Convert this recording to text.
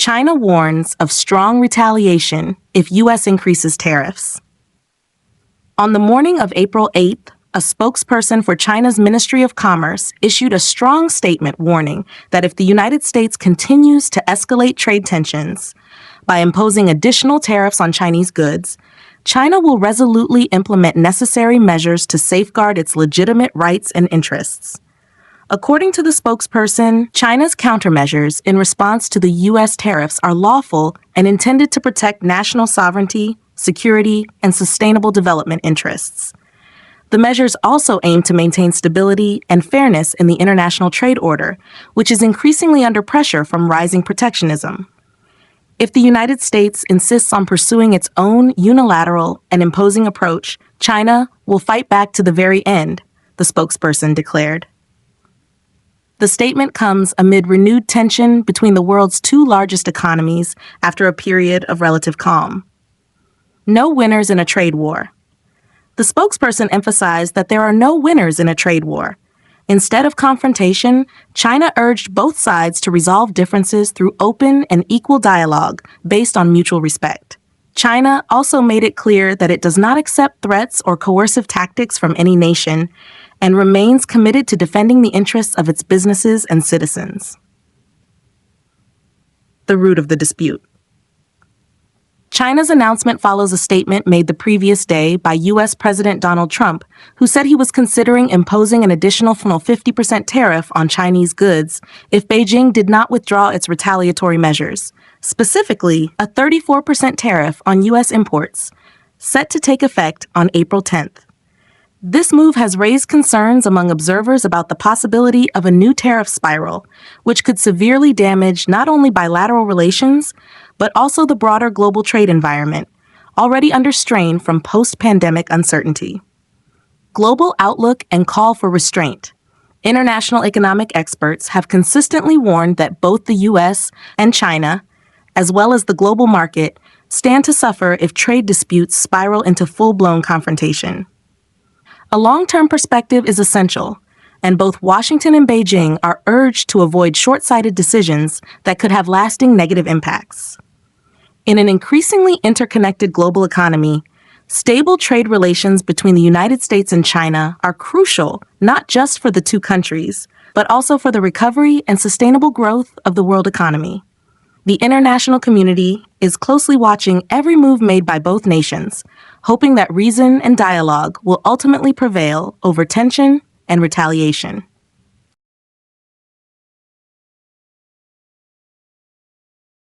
China warns of strong retaliation if U.S. increases tariffs. On the morning of April 8th, a spokesperson for China's Ministry of Commerce issued a strong statement warning that if the United States continues to escalate trade tensions by imposing additional tariffs on Chinese goods, China will resolutely implement necessary measures to safeguard its legitimate rights and interests. According to the spokesperson, China's countermeasures in response to the U.S. tariffs are lawful and intended to protect national sovereignty, security, and sustainable development interests. The measures also aim to maintain stability and fairness in the international trade order, which is increasingly under pressure from rising protectionism. If the United States insists on pursuing its own unilateral and imposing approach, China will fight back to the very end, the spokesperson declared. The statement comes amid renewed tension between the world's two largest economies after a period of relative calm. No winners in a trade war. The spokesperson emphasized that there are no winners in a trade war. Instead of confrontation, China urged both sides to resolve differences through open and equal dialogue based on mutual respect. China also made it clear that it does not accept threats or coercive tactics from any nation and remains committed to defending the interests of its businesses and citizens. The root of the dispute. China's announcement follows a statement made the previous day by U.S. President Donald Trump, who said he was considering imposing an additional 50% tariff on Chinese goods if Beijing did not withdraw its retaliatory measures, specifically a 34% tariff on U.S. imports, set to take effect on April 10th. This move has raised concerns among observers about the possibility of a new tariff spiral, which could severely damage not only bilateral relations, but also the broader global trade environment, already under strain from post-pandemic uncertainty. Global outlook and call for restraint. International economic experts have consistently warned that both the U.S. and China, as well as the global market, stand to suffer if trade disputes spiral into full-blown confrontation. A long-term perspective is essential, and both Washington and Beijing are urged to avoid short-sighted decisions that could have lasting negative impacts. In an increasingly interconnected global economy, stable trade relations between the United States and China are crucial not just for the two countries, but also for the recovery and sustainable growth of the world economy. The international community is closely watching every move made by both nations, hoping that reason and dialogue will ultimately prevail over tension and retaliation.